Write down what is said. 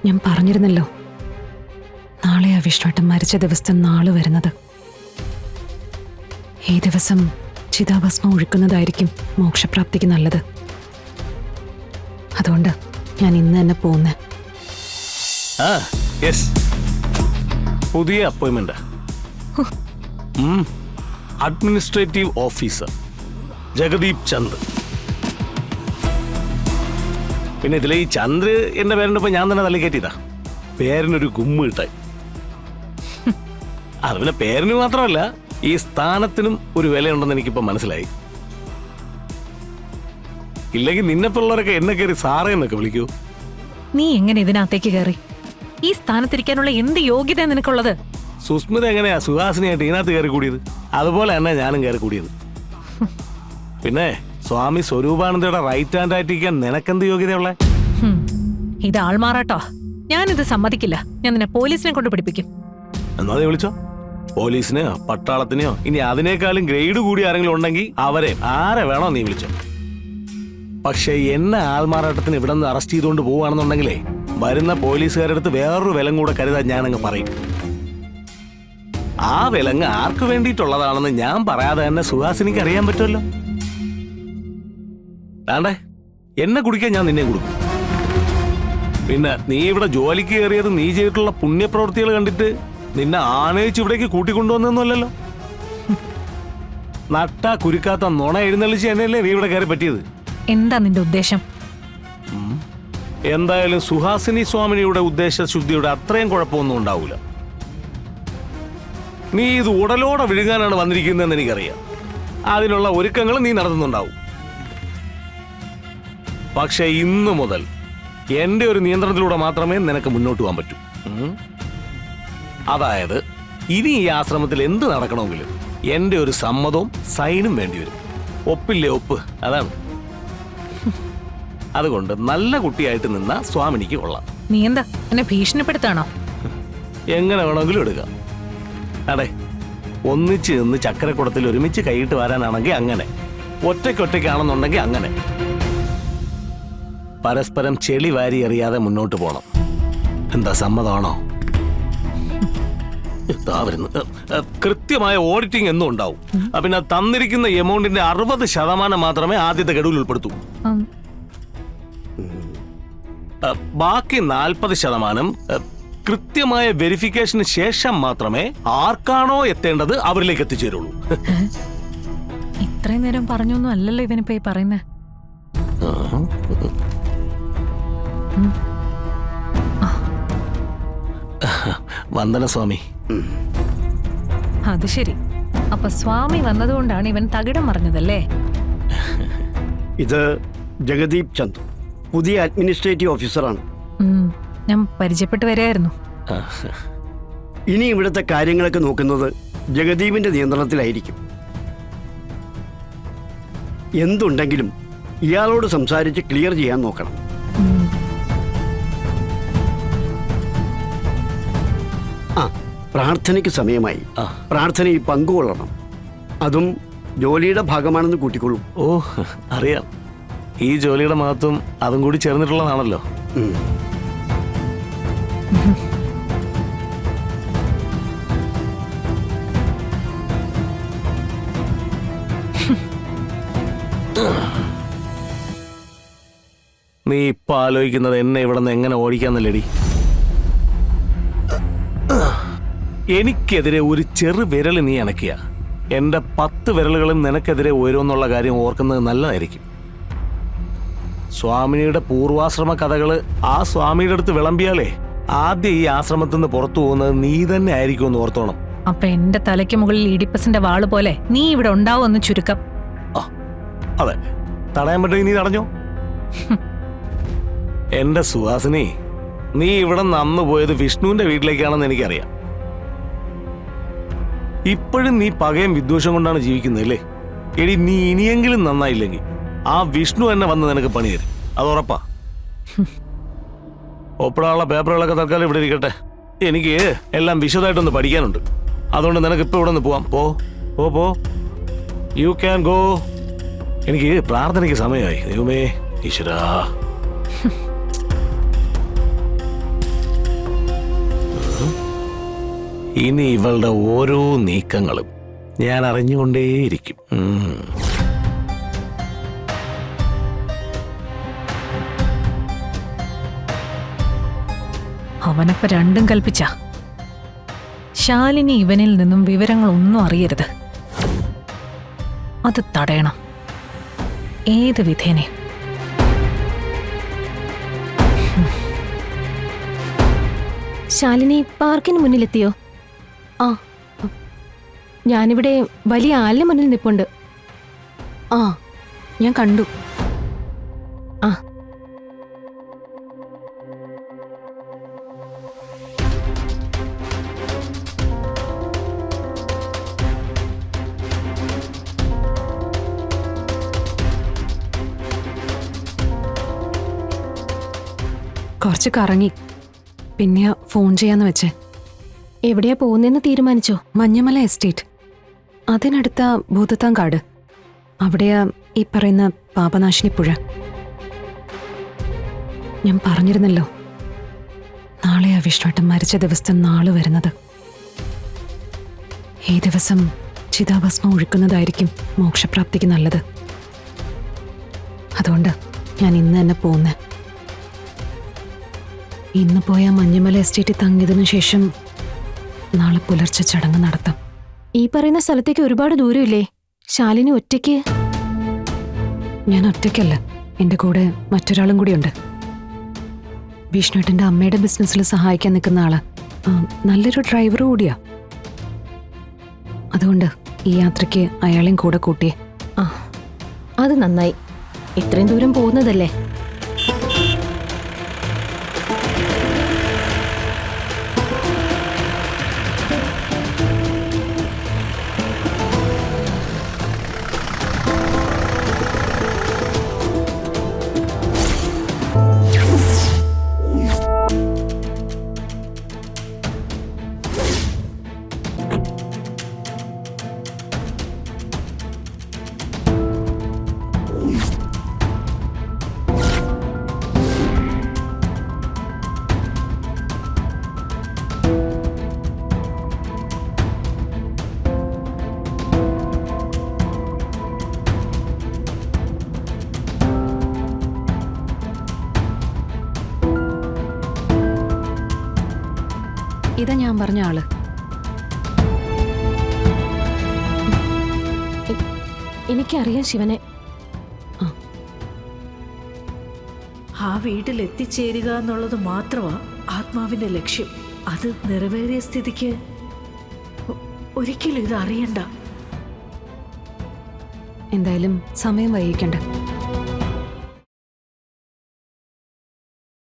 ഞാൻ പറഞ്ഞിരുന്നല്ലോ, നാളെ ആ വിഷ്ണുവേട്ടൻ മരിച്ച ദിവസത്തെ നാള് വരുന്നത്. ഈ ദിവസം ചിതാഭസ്മം ഒഴുക്കുന്നതായിരിക്കും മോക്ഷപ്രാപ്തിക്ക് നല്ലത്. അതുകൊണ്ട് ഞാൻ ഇന്ന് തന്നെ പോകുന്നേ. പുതിയ appointment, administrative officer Jagdeep Chand. പിന്നെ ഇതിലെ ഈ ചന്ദ്ര എന്റെ പേരിന്റെ ഇപ്പൊ ഞാൻ തന്നെ തള്ളിക്കയറ്റിയതാ. പേരിനൊരു ഗുമ്മ് കിട്ടായി. അത് പിന്നെ പേരിന് മാത്രമല്ല, ഈ സ്ഥാനത്തിനും ഒരു വിലയുണ്ടെന്ന് എനിക്കിപ്പോ മനസ്സിലായി. ഇല്ലെങ്കിൽ നിന്നെപ്പോലുള്ളവരൊക്കെ എന്നെ കയറി സാറേ എന്നൊക്കെ വിളിക്കൂ. നീ എങ്ങനെ ഇതിനകത്തേക്ക് കയറി? ഈ സ്ഥാനത്തിരിക്കാനുള്ള എന്ത് യോഗ്യത നിനക്കുള്ളത്? സുസ്മിത എങ്ങനെയാ സുഹാസിനിയായിട്ട് ഇതിനകത്ത് കയറി കൂടിയത്? അതുപോലെ തന്നെ ഞാനും കയറി കൂടിയത്. പിന്നെ സ്വാമി സ്വരൂപാനന്ദയുടെ റൈറ്റ് ഹാൻഡ് ആയിട്ടിരിക്കാൻ നിനക്കെന്ത് യോഗ്യതയുള്ള? ഇത് ആൾമാറാട്ടോ. ഞാനിത് സമ്മതിക്കില്ല. ഞാൻ നിന്നെ പോലീസിനെ കൊണ്ട് പിടിപ്പിക്കും. എന്നാ നീ വിളിച്ചോ, പോലീസിനെയോ പട്ടാളത്തിനെയോ, ഇനി അതിനേക്കാളും ഗ്രേഡ് കൂടി ആരെങ്കിലും ഉണ്ടെങ്കിൽ അവരെ ആരെ വേണോ നീ വിളിച്ചോ. പക്ഷെ എന്നെ ആൾമാറാട്ടത്തിന് ഇവിടെ നിന്ന് അറസ്റ്റ് ചെയ്തുകൊണ്ട് പോവുകയാണെന്നുണ്ടെങ്കിലേ വരുന്ന പോലീസുകാരുടെ അടുത്ത് വേറൊരു വിലം കൂടെ കരുതാൻ ഞാനങ്ങ് പറയും. ആ വിലങ്ങ് ആർക്ക് വേണ്ടിയിട്ടുള്ളതാണെന്ന് ഞാൻ പറയാതെ തന്നെ സുഹാസിനിക്ക് അറിയാൻ പറ്റുമല്ലോ. വേണ്ടേ, എന്നെ കുടിക്കാൻ ഞാൻ നിന്നെ കൊടുക്കും. പിന്നെ നീ ഇവിടെ ജോലിക്ക് കയറിയത് നീ ചെയ്തിട്ടുള്ള പുണ്യപ്രവൃത്തികൾ കണ്ടിട്ട് നിന്നെ ആനയിച്ച് ഇവിടേക്ക് കൂട്ടിക്കൊണ്ടുവന്നൊന്നുമല്ലല്ലോ. നട്ടാ കുരുക്കാത്ത നുണ എഴുന്നള്ളിച്ച് തന്നെയല്ലേ നീ ഇവിടെ കയറി പറ്റിയത്. എന്താ നിന്റെ ഉദ്ദേശം? എന്തായാലും സുഹാസിനി സ്വാമിനിയുടെ ഉദ്ദേശശുദ്ധിയുടെ അത്രയും കുഴപ്പമൊന്നും ഉണ്ടാവൂല. നീ ഇത് ഉടലോടെ വിഴുങ്ങാനാണ് വന്നിരിക്കുന്നതെന്ന് എനിക്കറിയാം. അതിനുള്ള ഒരുക്കങ്ങൾ നീ നടത്തുന്നുണ്ടാവും. പക്ഷെ ഇന്നു മുതൽ എന്റെ ഒരു നിയന്ത്രണത്തിലൂടെ മാത്രമേ നിനക്ക് മുന്നോട്ട് പോകാൻ പറ്റൂ. അതായത് ഇനി ഈ ആശ്രമത്തിൽ എന്ത് നടക്കണമെങ്കിലും എന്റെ ഒരു സമ്മതവും സൈനും വേണ്ടിവരും. ഒപ്പില്ലേ ഒപ്പ്, അതാണ്. അതുകൊണ്ട് നല്ല കുട്ടിയായിട്ട് നിന്ന സ്വാമിനിക്ക് കൊള്ളാം. നീ എന്താ എന്നെ ഭീഷണിപ്പെടുത്താണോ? എങ്ങനെ വേണമെങ്കിലും എടുക്കാം. അതെ, ഒന്നിച്ച് നിന്ന് ചക്കരക്കുടത്തിൽ ഒരുമിച്ച് കൈയിട്ട് വരാനാണെങ്കിൽ അങ്ങനെ, ഒറ്റയ്ക്കൊറ്റയ്ക്കാണെന്നുണ്ടെങ്കിൽ അങ്ങനെ. പരസ്പരം ചെളി വാരി എറിയാതെ മുന്നോട്ട് പോണം. എന്താ, സമ്മതമാണോ? കൃത്യമായ ഓഡിറ്റിംഗ് എന്നും ഉണ്ടാവും. പിന്നെ തന്നിരിക്കുന്ന എമൗണ്ടിന്റെ 60% മാത്രമേ ആദ്യത്തെ ഗഡുവിൽ ഉൾപ്പെടുത്തൂ. ബാക്കി 40% കൃത്യമായ വെരിഫിക്കേഷന് ശേഷം മാത്രമേ ആർക്കാണോ എത്തേണ്ടത് അവരിലേക്ക് എത്തിച്ചേരുള്ളൂ. ഇത്രയും നേരം പറഞ്ഞൊന്നും അല്ലല്ലോ ഇവനിപ്പോ ഈ പറയുന്നേ. വന്ദന സ്വാമി. അത് ശരി. അപ്പൊ സ്വാമി വന്നതുകൊണ്ടാണ് ഇവൻ തകിടം പറഞ്ഞതല്ലേ? ഇത് ജഗദീപ് ചന്ദ്, പുതിയ അഡ്മിനിസ്ട്രേറ്റീവ് ഓഫീസറാണ്. ഞാൻ പരിചയപ്പെട്ട് വരികയായിരുന്നു. ഇനി ഇവിടുത്തെ കാര്യങ്ങളൊക്കെ നോക്കുന്നത് ജഗദീപിന്റെ നിയന്ത്രണത്തിലായിരിക്കും. എന്തുണ്ടെങ്കിലും ഇയാളോട് സംസാരിച്ച് ക്ലിയർ ചെയ്യാൻ നോക്കണം. പ്രാർത്ഥനയ്ക്ക് സമയമായി. പ്രാർത്ഥനയിൽ പങ്കുകൊള്ളണം. അതും ജോലിയുടെ ഭാഗമാണെന്ന് കൂട്ടിക്കൊള്ളൂ. ഓ, അറിയാം. ഈ ജോലിയുടെ മഹത്വം അതും കൂടി ചേർന്നിട്ടുള്ളതാണല്ലോ. നീ ഇപ്പൊ ആലോചിക്കുന്നത് എന്നെ ഇവിടെ നിന്ന് എങ്ങനെ ഓടിക്കാന്നല്ലേടി? എനിക്കെതിരെ ഒരു ചെറു വിരൽ നീ അനക്കിയ എന്റെ 10 വിരലുകളും നിനക്കെതിരെ ഉയരുമെന്നുള്ള കാര്യം ഓർക്കുന്നത് നല്ലതായിരിക്കും. സ്വാമിനിയുടെ പൂർവാശ്രമ കഥകള് ആ സ്വാമിയുടെ അടുത്ത് വിളമ്പിയാലേ ആദ്യം ഈ ആശ്രമത്തിൽ നിന്ന് പുറത്തു പോകുന്നത് നീ തന്നെ ആയിരിക്കുമെന്ന് ഓർത്തോണം. അപ്പൊ എന്റെ തലയ്ക്ക് മുകളിൽ ഇഡിപ്പസിന്റെ വാള് പോലെ നീ ഇവിടെ ഉണ്ടാവുമെന്ന് ചുരുക്കം. അതെ, തടയാൻ പറ്റുമെങ്കിൽ നീ തടഞ്ഞോ. എന്റെ സുഹാസിനി, നീ ഇവിടെ നന്നു പോയത് വിഷ്ണുവിന്റെ വീട്ടിലേക്കാണെന്ന് എനിക്കറിയാം. ഇപ്പോഴും നീ പകയും വിദ്വേഷം കൊണ്ടാണ് ജീവിക്കുന്നതല്ലേ? എടി, നീ ഇനിയെങ്കിലും നന്നായില്ലെങ്കിൽ ആ വിഷ്ണു തന്നെ വന്ന് നിനക്ക് പണി തരും. അത് ഉറപ്പാ. ഒപ്പിടാനുള്ള പേപ്പറുകളൊക്കെ തൽക്കാലം ഇവിടെ ഇരിക്കട്ടെ. എനിക്ക് എല്ലാം വിശദമായിട്ടൊന്ന് പഠിക്കാനുണ്ട്. അതുകൊണ്ട് നിനക്ക് ഇപ്പൊ ഇവിടെ നിന്ന് പോവാം. പോ, യു ക്യാൻ ഗോ. എനിക്ക് പ്രാർത്ഥനയ്ക്ക് സമയമായി. ദൈവമേ, ഈശ്വരാ. ഇനി ഇവളുടെ ഓരോ നീക്കങ്ങളും ഞാൻ അറിഞ്ഞുകൊണ്ടേയിരിക്കും. അവനപ്പ രണ്ടും കൽപ്പിച്ച ശാലിനി ഇവനിൽ നിന്നും വിവരങ്ങളൊന്നും അറിയരുത്. അത് തടയണം ഏത് വിധേനെ. ശാലിനി പാർക്കിന് മുന്നിലെത്തിയോ? ആ ഞാനിവിടെ വലിയ ആലിന് മുന്നിൽ നിൽപ്പുണ്ട്. ആ ഞാൻ കണ്ടു. ആ കുറച്ച് കറങ്ങി, പിന്നെ ഫോൺ ചെയ്യാന്ന് വെച്ചേ. എവിടെയാ പോകുന്നതെന്ന് തീരുമാനിച്ചോ? മഞ്ഞമല എസ്റ്റേറ്റ്, അതിനടുത്ത ഭൂതത്താങ്കാട്. അവിടെയാ ഈ പറയുന്ന പാപനാശിനി പുഴ. ഞാൻ പറഞ്ഞിരുന്നല്ലോ, നാളെയാ വിഷ്ണുട്ടൻ മരിച്ച ദിവസത്തെ നാള് വരുന്നത്. ഈ ദിവസം ചിതാഭസ്മം ഒഴുക്കുന്നതായിരിക്കും മോക്ഷപ്രാപ്തിക്ക് നല്ലത്. അതുകൊണ്ട് ഞാൻ ഇന്ന് തന്നെ പോകുന്നേ. ഇന്ന് പോയ മഞ്ഞമല എസ്റ്റേറ്റിൽ തങ്ങിയതിനു ശേഷം നാളെ പുലർച്ചെ ചടങ്ങ് നടത്താം. ഈ പറയുന്ന സ്ഥലത്തേക്ക് ഒരുപാട് ദൂരമില്ലേ? ശാലിനി ഒറ്റയ്ക്ക്? ഞാൻ ഒറ്റയ്ക്കല്ല, എൻ്റെ കൂടെ മറ്റൊരാളും കൂടിയുണ്ട്. വിഷ്ണുട്ടൻ്റെ അമ്മയുടെ ബിസിനസ്സിൽ സഹായിക്കാൻ നിൽക്കുന്ന ആള്. നല്ലൊരു ഡ്രൈവർ കൂടിയാ. അതുകൊണ്ട് ഈ യാത്രയ്ക്ക് അയാളെയും കൂടെ കൂട്ടിയേ. ആ അത് നന്നായി. ഇത്രയും ദൂരം പോകുന്നതല്ലേ. ഇതാ ഞാൻ പറഞ്ഞ ആള്. എനിക്കറിയാം ശിവനെ. ആ വീട്ടിൽ എത്തിച്ചേരുക എന്നുള്ളത് മാത്രമാണ് ആത്മാവിന്റെ ലക്ഷ്യം. അത് നിറവേറിയ സ്ഥിതിക്ക് ഒരിക്കലും ഇത് അറിയണ്ട. എന്തായാലും സമയം വൈകിക്കണ്ട.